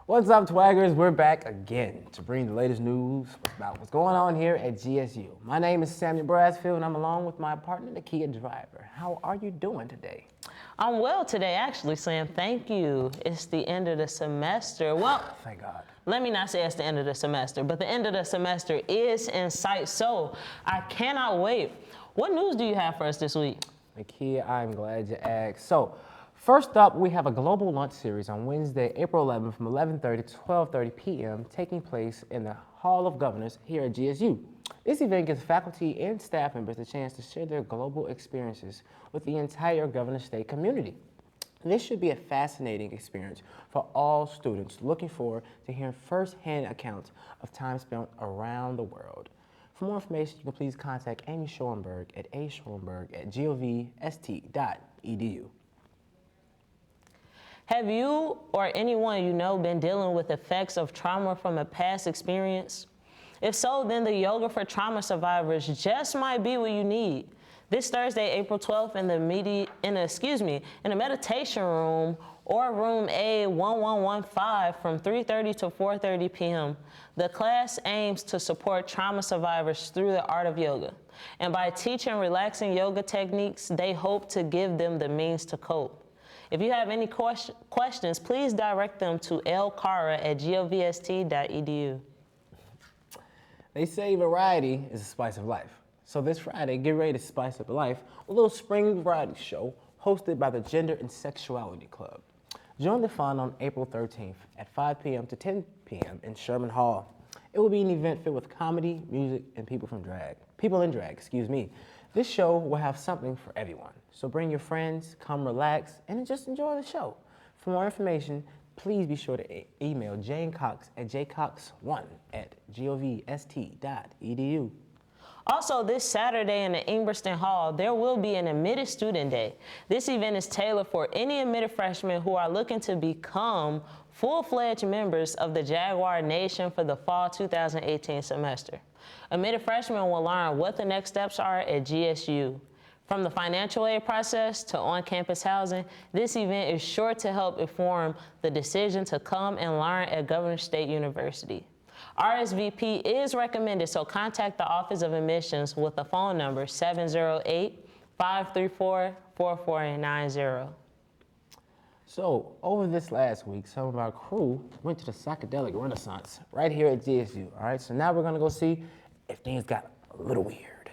What's up, Twaggers? We're back again to bring the latest news about what's going on here at GSU. My name is Samuel Brassfield, and I'm along with my partner, Nekia Driver. How are you doing today? I'm well today, actually, Sam. Thank you. It's the end of the semester. Well, Thank God. let me not say it's the end of the semester, but the end of the semester is in sight, so I cannot wait. What news do you have for us this week? Nekia, I'm glad you asked. So, first up, we have a global lunch series on Wednesday, April 11th from 11:30 to 12:30 p.m. taking place in the Hall of Governors here at GSU. This event gives faculty and staff members the chance to share their global experiences with the entire Governor State community. This should be a fascinating experience for all students looking forward to hearing firsthand accounts of time spent around the world. For more information, you can please contact Amy Schoenberg at aschoenberg@govst.edu. Have you or anyone you know been dealing with effects of trauma from a past experience? If so, then the Yoga for Trauma Survivors just might be what you need. This Thursday, April 12th, in the meditation room or room A1115 from 3:30 to 4:30 p.m. The class aims to support trauma survivors through the art of yoga. And by teaching relaxing yoga techniques, they hope to give them the means to cope. If you have any questions, please direct them to lcara@govst.edu. They say variety is the spice of life. So this Friday, get ready to spice up life with a little spring variety show hosted by the Gender and Sexuality Club. Join the fun on April 13th at 5 p.m. to 10 p.m. in Sherman Hall. It will be an event filled with comedy, music, and people in drag. This show will have something for everyone. So bring your friends, come relax, and just enjoy the show. For more information, please be sure to email Jane Cox at jcox1@govst.edu. Also, this Saturday in the Ingerston Hall, there will be an Admitted Student Day. This event is tailored for any admitted freshmen who are looking to become full-fledged members of the Jaguar Nation for the fall 2018 semester. Admitted freshmen will learn what the next steps are at GSU. From the financial aid process to on-campus housing, this event is sure to help inform the decision to come and learn at Governor State University. RSVP is recommended, so contact the Office of Admissions with the phone number 708-534-4490. So, over this last week, some of our crew went to the psychedelic renaissance right here at GSU. All right, so now we're gonna go see if things got a little weird.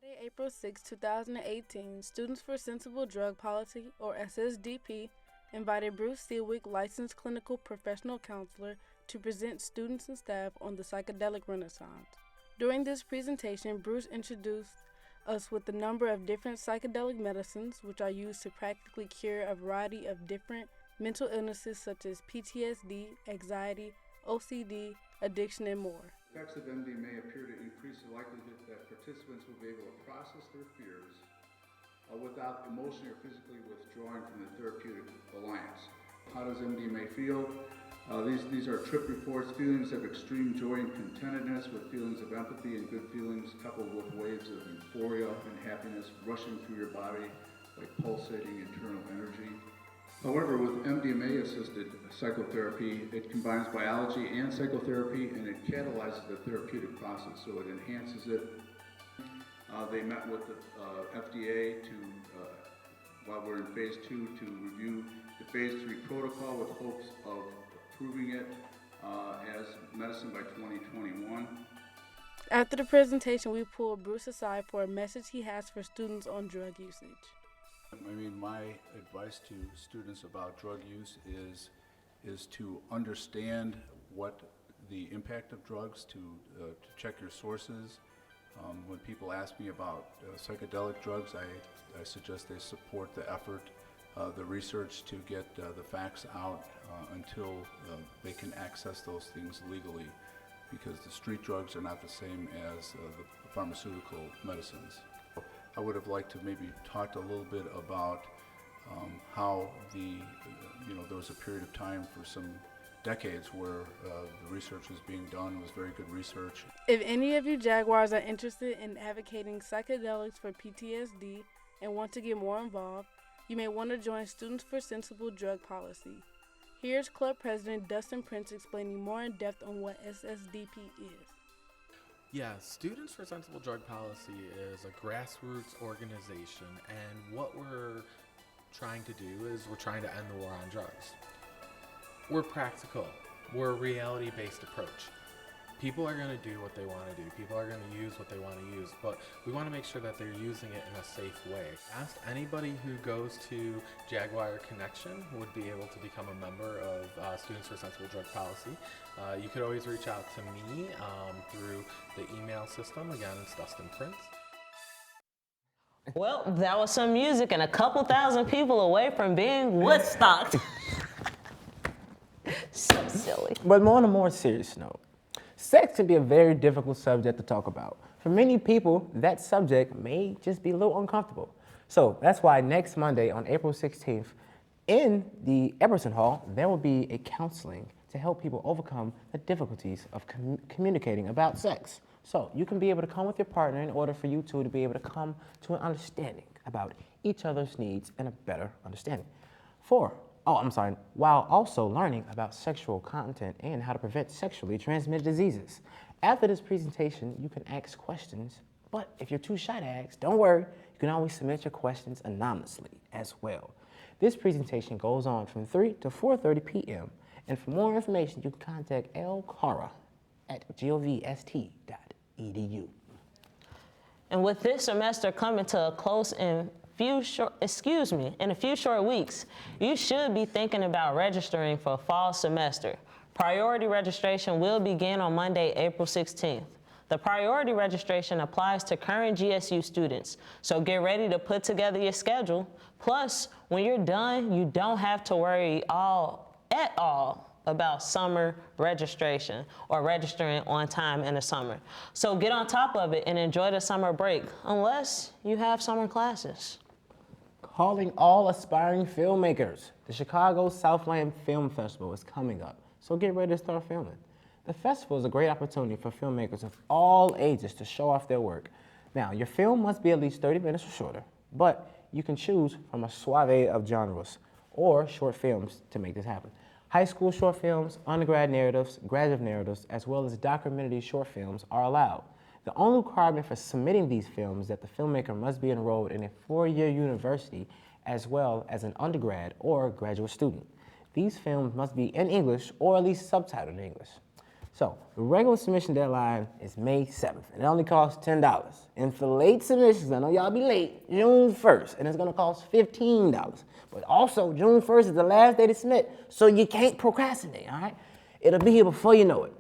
Friday, April 6, 2018, Students for Sensible Drug Policy, or SSDP, invited Bruce Seawick, licensed clinical professional counselor, to present students and staff on the psychedelic renaissance. During this presentation, Bruce introduced us with a number of different psychedelic medicines which are used to practically cure a variety of different mental illnesses such as PTSD, anxiety, OCD, addiction, and more. Effects of MDMA appear to increase the likelihood that participants will be able to process their fears without emotionally or physically withdrawing from the therapeutic alliance. How does MDMA feel? These are trip reports, feelings of extreme joy and contentedness with feelings of empathy and good feelings coupled with waves of euphoria and happiness rushing through your body like pulsating internal energy. However, with MDMA-assisted psychotherapy, it combines biology and psychotherapy, and it catalyzes the therapeutic process, so it enhances it. They met with the FDA while we're in phase 2 to review the phase 3 protocol with hopes of approving it as medicine by 2021. After the presentation, we pulled Bruce aside for a message he has for students on drug usage. My advice to students about drug use is to understand what the impact of drugs, to check your sources. When people ask me about psychedelic drugs, I suggest they support the effort, the research to get the facts out until they can access those things legally, because the street drugs are not the same as the pharmaceutical medicines. I would have liked to maybe talked a little bit about how there was a period of time for some decades where the research was being done, was very good research. If any of you Jaguars are interested in advocating psychedelics for PTSD and want to get more involved, you may want to join Students for Sensible Drug Policy. Here's Club President Dustin Prince explaining more in depth on what SSDP is. Yeah, Students for Sensible Drug Policy is a grassroots organization, and what we're trying to do is we're trying to end the war on drugs. We're practical. We're a reality-based approach. People are going to do what they want to do. People are going to use what they want to use, but we want to make sure that they're using it in a safe way. Ask anybody who goes to Jaguar Connection would be able to become a member of Students for Sensible Drug Policy. You could always reach out to me through the email system. Again, it's Dustin Prince. Well, that was some music and a couple thousand people away from being Woodstocked. So silly. But on a more serious note, sex can be a very difficult subject to talk about. For many people, that subject may just be a little uncomfortable. So that's why next Monday on April 16th, in the Emerson Hall, there will be a counseling to help people overcome the difficulties of communicating about sex. So you can be able to come with your partner in order for you two to be able to come to an understanding about each other's needs and a better understanding. While also learning about sexual content and how to prevent sexually transmitted diseases. After this presentation, you can ask questions, but if you're too shy to ask, don't worry, you can always submit your questions anonymously as well. This presentation goes on from 3 to 4:30 p.m., and for more information, you can contact L. Cara at govst.edu. And with this semester coming to a close in a few short weeks, you should be thinking about registering for fall semester. Priority registration will begin on Monday, April 16th. The priority registration applies to current GSU students, so get ready to put together your schedule. Plus, when you're done, you don't have to worry at all about summer registration or registering on time in the summer. So get on top of it and enjoy the summer break, unless you have summer classes. Calling all aspiring filmmakers. The Chicago Southland Film Festival is coming up, so get ready to start filming. The festival is a great opportunity for filmmakers of all ages to show off their work. Now, your film must be at least 30 minutes or shorter, but you can choose from a soiree of genres or short films to make this happen. High school short films, undergrad narratives, graduate narratives, as well as documentary short films are allowed. The only requirement for submitting these films is that the filmmaker must be enrolled in a 4-year university as well as an undergrad or graduate student. These films must be in English or at least subtitled in English. So the regular submission deadline is May 7th, and it only costs $10. And for late submissions, I know y'all be late, June 1st, and it's gonna cost $15. But also, June 1st is the last day to submit, so you can't procrastinate, all right? It'll be here before you know it.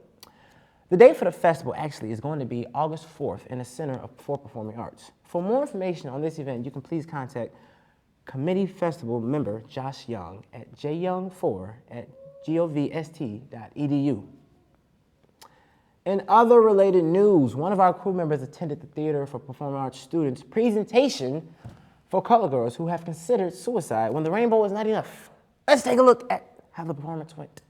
The date for the festival actually is going to be August 4th in the Center for Performing Arts. For more information on this event, you can please contact Committee Festival member Josh Young at jyoung4@govst.edu. In other related news, one of our crew members attended the Theater for Performing Arts students' presentation for color girls who have considered suicide when the rainbow is not enough. Let's take a look at how the performance went.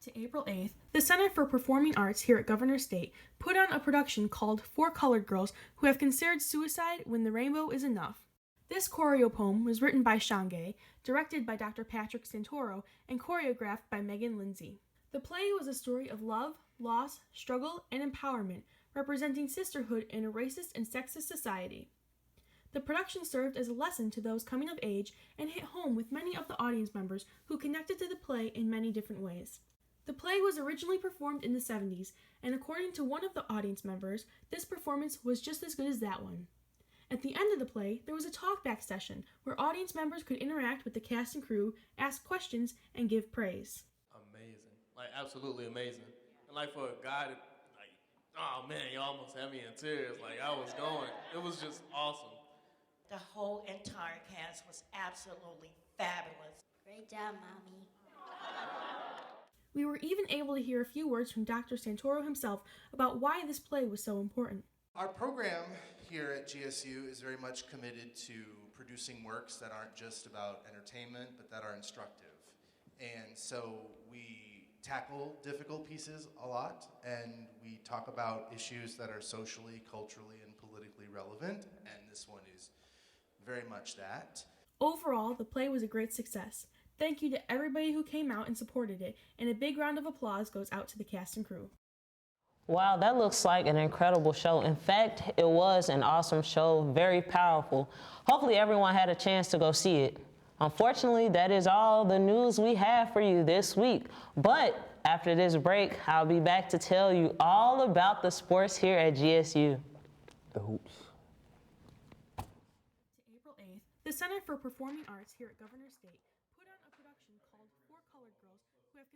To April 8th, the Center for Performing Arts here at Governor State put on a production called For Colored Girls Who Have Considered Suicide When the Rainbow Is Enough. This choreo poem was written by Shange, directed by Dr. Patrick Santoro, and choreographed by Megan Lindsay. The play was a story of love, loss, struggle, and empowerment, representing sisterhood in a racist and sexist society. The production served as a lesson to those coming of age and hit home with many of the audience members who connected to the play in many different ways. The play was originally performed in the 70s, and according to one of the audience members, this performance was just as good as that one. At the end of the play, there was a talkback session where audience members could interact with the cast and crew, ask questions, and give praise. Amazing. Absolutely amazing. And for a guy to, oh man, you almost had me in tears. I was going. It was just awesome. The whole entire cast was absolutely fabulous. Great job, Mommy. We were even able to hear a few words from Dr. Santoro himself about why this play was so important. Our program here at GSU is very much committed to producing works that aren't just about entertainment, but that are instructive. And so we tackle difficult pieces a lot, and we talk about issues that are socially, culturally, and politically relevant, and this one is very much that. Overall, the play was a great success. Thank you to everybody who came out and supported it, and a big round of applause goes out to the cast and crew. Wow, that looks like an incredible show. In fact, it was an awesome show, very powerful. Hopefully everyone had a chance to go see it. Unfortunately, that is all the news we have for you this week. But after this break, I'll be back to tell you all about the sports here at GSU. The hoops. April 8th, the Center for Performing Arts here at Governor State put on a production called Four Colored Girls who have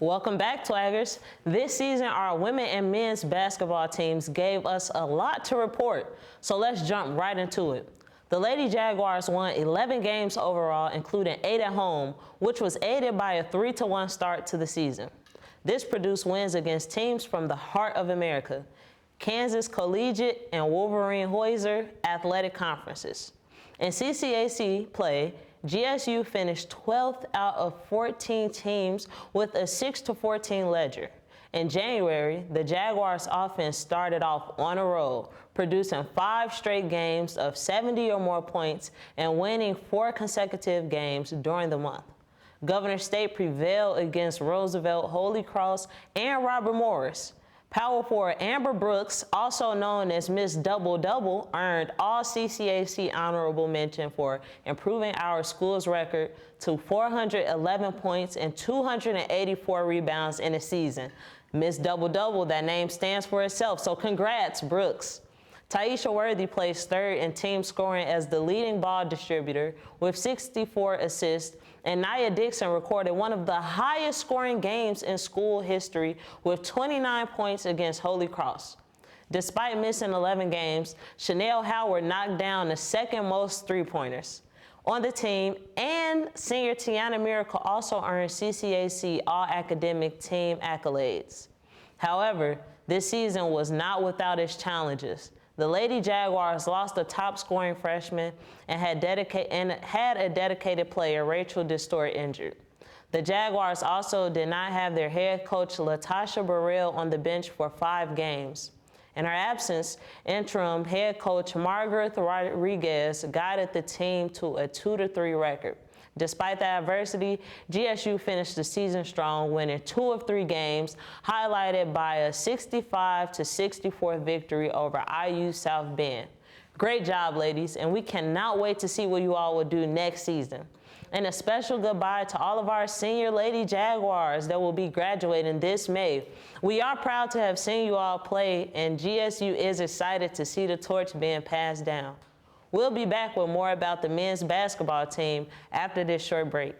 Welcome back, Twaggers. This season, our women and men's basketball teams gave us a lot to report, so let's jump right into it. The Lady Jaguars won 11 games overall, including 8 at home, which was aided by a 3-1 start to the season. This produced wins against teams from the heart of America, Kansas Collegiate and Wolverine Hoyser Athletic Conferences. In CCAC play, GSU finished 12th out of 14 teams with a 6-14 ledger. In January, the Jaguars offense started off on a roll, producing 5 straight games of 70 or more points and winning 4 consecutive games during the month. Governor State prevailed against Roosevelt, Holy Cross, and Robert Morris. Power forward Amber Brooks, also known as Miss Double Double, earned all CCAC honorable mention for improving our school's record to 411 points and 284 rebounds in a season. Miss Double Double, that name stands for itself, so congrats, Brooks. Taisha Worthy placed third in team scoring as the leading ball distributor with 64 assists, and Nia Dixon recorded one of the highest scoring games in school history with 29 points against Holy Cross. Despite missing 11 games, Chanel Howard knocked down the second most three-pointers on the team, and senior Tiana Miracle also earned CCAC All-Academic Team accolades. However, this season was not without its challenges. The Lady Jaguars lost a top-scoring freshman and had a dedicated player, Rachel Distort, injured. The Jaguars also did not have their head coach, Latasha Burrell, on the bench for 5 games. In her absence, interim head coach Margaret Rodriguez guided the team to a 2-3 record. Despite the adversity, GSU finished the season strong, winning 2 of 3 games, highlighted by a 65-64 victory over IU South Bend. Great job, ladies, and we cannot wait to see what you all will do next season. And a special goodbye to all of our senior lady Jaguars that will be graduating this May. We are proud to have seen you all play, and GSU is excited to see the torch being passed down. We'll be back with more about the men's basketball team after this short break.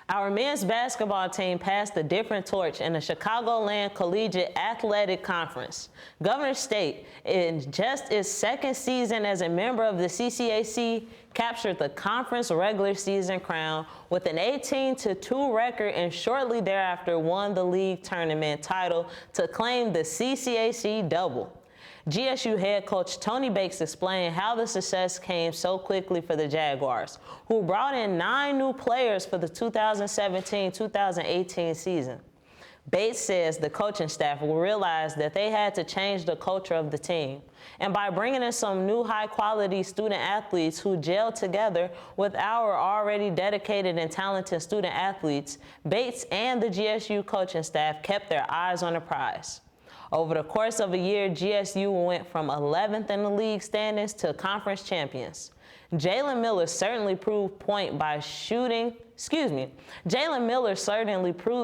Our men's basketball team passed a different torch in the Chicagoland Collegiate Athletic Conference. Governor State, in just its second season as a member of the CCAC, captured the conference regular season crown with an 18-2 record and shortly thereafter won the league tournament title to claim the CCAC double. GSU head coach Tony Bakes explained how the success came so quickly for the Jaguars, who brought in 9 new players for the 2017-2018 season. Bates says the coaching staff will realize that they had to change the culture of the team. And by bringing in some new high-quality student athletes who gelled together with our already dedicated and talented student athletes, Bates and the GSU coaching staff kept their eyes on the prize. Over the course of a year, GSU went from 11th in the league standings to conference champions. Jalen Miller certainly proved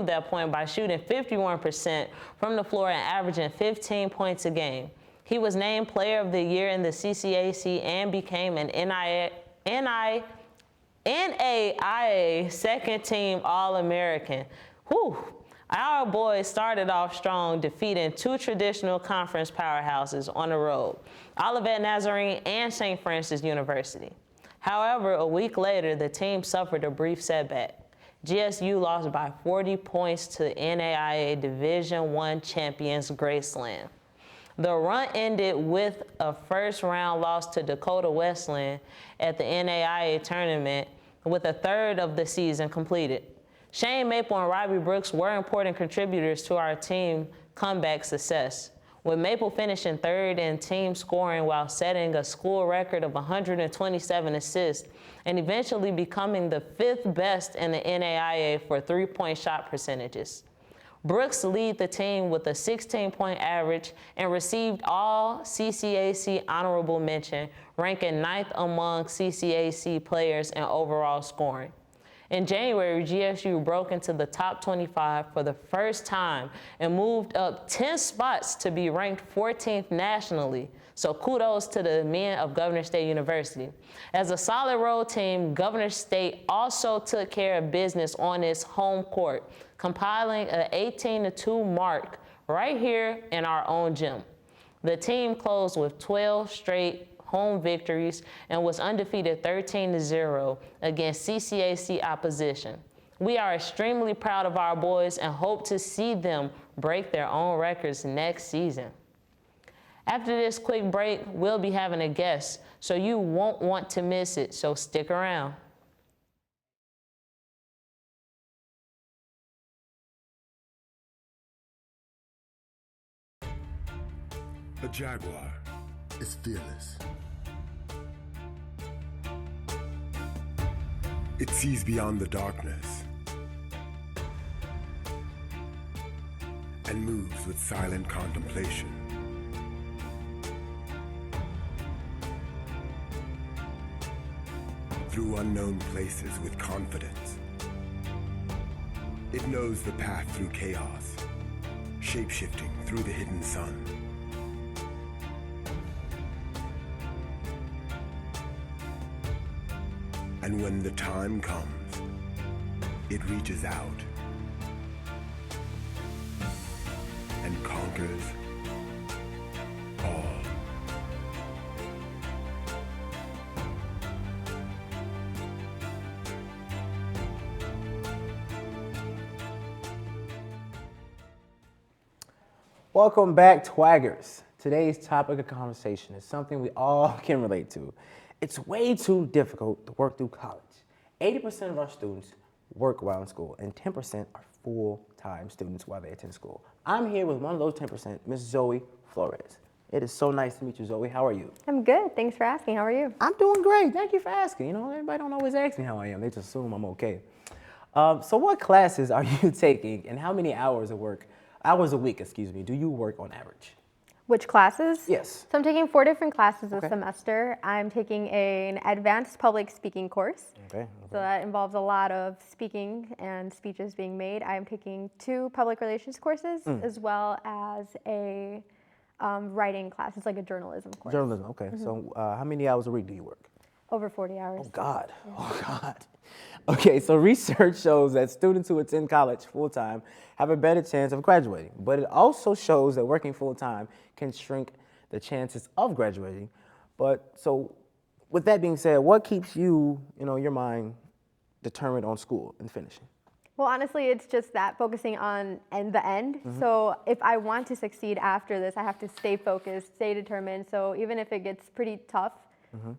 that point by shooting 51% from the floor and averaging 15 points a game. He was named Player of the Year in the CCAC and became an NAIA second-team All-American. Whew. Our boys started off strong, defeating 2 traditional conference powerhouses on the road, Olivet Nazarene and St. Francis University. However, a week later, the team suffered a brief setback. GSU lost by 40 points to NAIA Division I champions Graceland. The run ended with a first-round loss to Dakota Wesleyan at the NAIA tournament, with a third of the season completed. Shane Maple and Robbie Brooks were important contributors to our team comeback success, with Maple finishing third in team scoring while setting a school record of 127 assists and eventually becoming the 5th best in the NAIA for three-point shot percentages. Brooks led the team with a 16-point average and received all CCAC honorable mention, ranking 9th among CCAC players in overall scoring. In January, GSU broke into the top 25 for the first time and moved up 10 spots to be ranked 14th nationally. So kudos to the men of Governor State University. As a solid road team, Governor State also took care of business on its home court, compiling an 18-2 mark right here in our own gym. The team closed with 12 straight home victories and was undefeated 13-0 against CCAC opposition. We are extremely proud of our boys and hope to see them break their own records next season. After this quick break, we'll be having a guest, so you won't want to miss it, so stick around. A Jaguar is fearless. It sees beyond the darkness and moves with silent contemplation. Through unknown places with confidence. It knows the path through chaos, shape-shifting through the hidden sun. And when the time comes, it reaches out and conquers all. Welcome back, Twaggers. Today's topic of conversation is something we all can relate to. It's way too difficult to work through college. 80% of our students work while in school, and 10% are full-time students while they attend school. I'm here with one of those 10%, Miss Zoe Flores. It is so nice to meet you, Zoe. How are you? I'm good. Thanks for asking. How are you? I'm doing great. Thank you for asking. You know, everybody don't always ask me how I am. They just assume I'm okay. So what classes are you taking, and how many hours a week, do you work on average? Which classes? Yes. So I'm taking 4 different classes this semester. I'm taking an advanced public speaking course. Okay. So that involves a lot of speaking and speeches being made. I'm taking 2 public relations courses as well as a writing class. It's like a journalism course. Journalism, okay. So how many hours a week do you work? Over 40 hours. Oh, God. Yeah. Oh, God. Okay, so research shows that students who attend college full-time have a better chance of graduating, but it also shows that working full-time can shrink the chances of graduating. But so with that being said, what keeps you, your mind determined on school and finishing? Well, honestly, it's just that focusing on the end. So if I want to succeed after this, I have to stay focused, stay determined. So even if it gets pretty tough,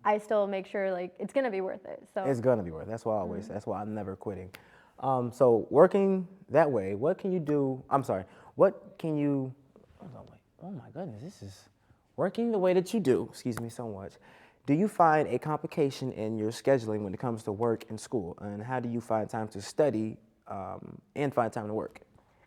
I still make sure it's gonna be worth it. So it's gonna be worth it. That's why I always. That's why I'm never quitting. So working that way, what can you do? What can you? Oh my goodness, this is working the way that you do. Excuse me so much. Do you find a complication in your scheduling when it comes to work and school? And how do you find time to study and find time to work?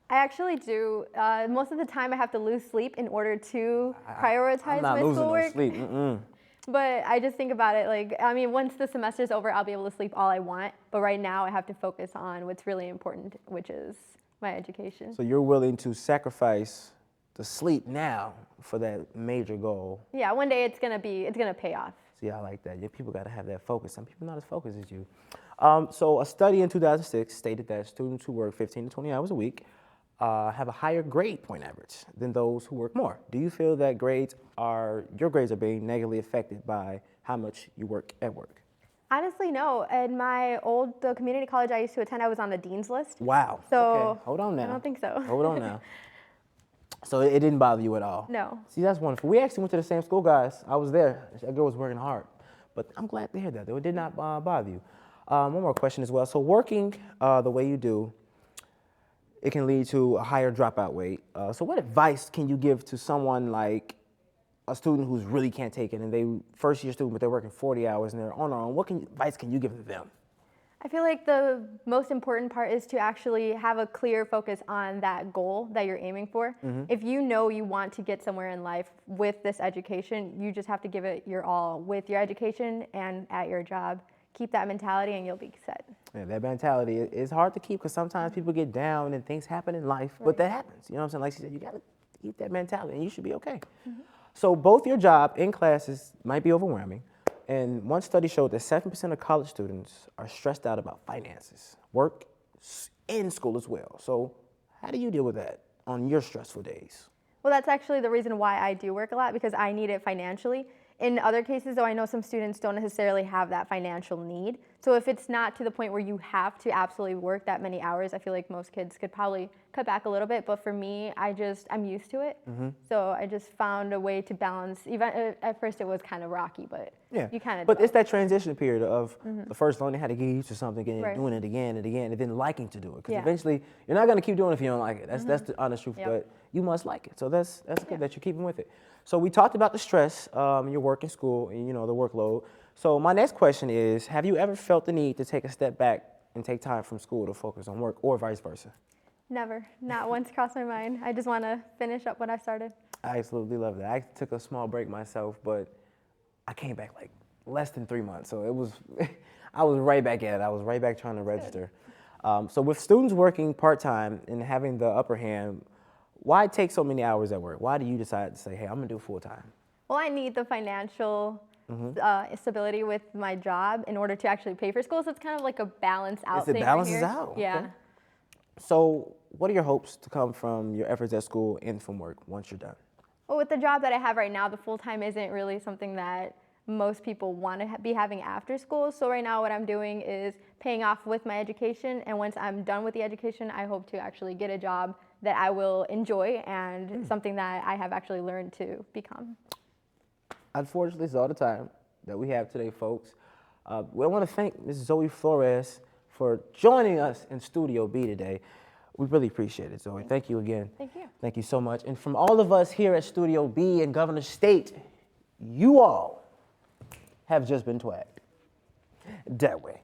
I actually do. Most of the time, I have to lose sleep in order to prioritize my schoolwork. I'm not losing no sleep. But I just think about it once the semester's over, I'll be able to sleep all I want. But right now, I have to focus on what's really important, which is my education. So you're willing to sacrifice the sleep now for that major goal? Yeah, one day it's gonna pay off. See, I like that. People got to have that focus. Some people not as focused as you. So a study in 2006 stated that students who work 15 to 20 hours a week have a higher grade point average than those who work more. Do you feel that your grades are being negatively affected by how much you work at work? Honestly, no. At the community college I used to attend, I was on the dean's list. Wow. So okay. Hold on now. I don't think so. Hold on now. So it didn't bother you at all? No. See, that's wonderful. We actually went to the same school, guys. I was there. That girl was working hard. But I'm glad to hear that. It did not bother you. One more question as well. So working the way you do, it can lead to a higher dropout rate. So what advice can you give to someone like a student who's really can't take it and they first year student, but they're working 40 hours and they're on their own? What advice can you give to them? I feel like the most important part is to actually have a clear focus on that goal that you're aiming for. If you know you want to get somewhere in life with this education, you just have to give it your all with your education and at your job. Keep that mentality and you'll be set. Yeah, that mentality is hard to keep because sometimes people get down and things happen in life, but that happens. You know what I'm saying? Like she said, you got to keep that mentality and you should be okay. So both your job and classes might be overwhelming. And one study showed that 7% of college students are stressed out about finances, work, and school as well. So how do you deal with that on your stressful days? Well, that's actually the reason why I do work a lot, because I need it financially. In other cases, though, I know some students don't necessarily have that financial need. So if it's not to the point where you have to absolutely work that many hours, I feel like most kids could probably cut back a little bit. But for me, I'm used to it. So I just found a way to balance. Even at first, it was kind of rocky, but you kind of. But it's that transition period of the first learning how to get used to something and doing it again and again, and then liking to do it. Because eventually, you're not going to keep doing it if you don't like it. That's the honest truth. But you must like it. So that's good that you're keeping with it. So we talked about the stress, your work in school, and the workload. So my next question is, have you ever felt the need to take a step back and take time from school to focus on work, or vice versa? Never. Not once crossed my mind. I just want to finish up what I started. I absolutely love that. I took a small break myself, but I came back like less than 3 months. So I was right back at it. I was right back trying to register. So with students working part-time and having the upper hand, why take so many hours at work? Why do you decide to say, hey, I'm going to do full-time? Well, I need the financial stability with my job in order to actually pay for school. So it's kind of like a balance out thing. It balances out. Yeah. Okay. So what are your hopes to come from your efforts at school and from work once you're done? Well, with the job that I have right now, the full-time isn't really something that most people want to be having after school. So right now what I'm doing is paying off with my education. And once I'm done with the education, I hope to actually get a job that I will enjoy and something that I have actually learned to become. Unfortunately, it's all the time that we have today, folks. We want to thank Ms. Zoe Flores for joining us in Studio B today. We really appreciate it, Zoe. Thank you again. Thank you. Thank you so much. And from all of us here at Studio B and Governor State, you all have just been twagged. That way.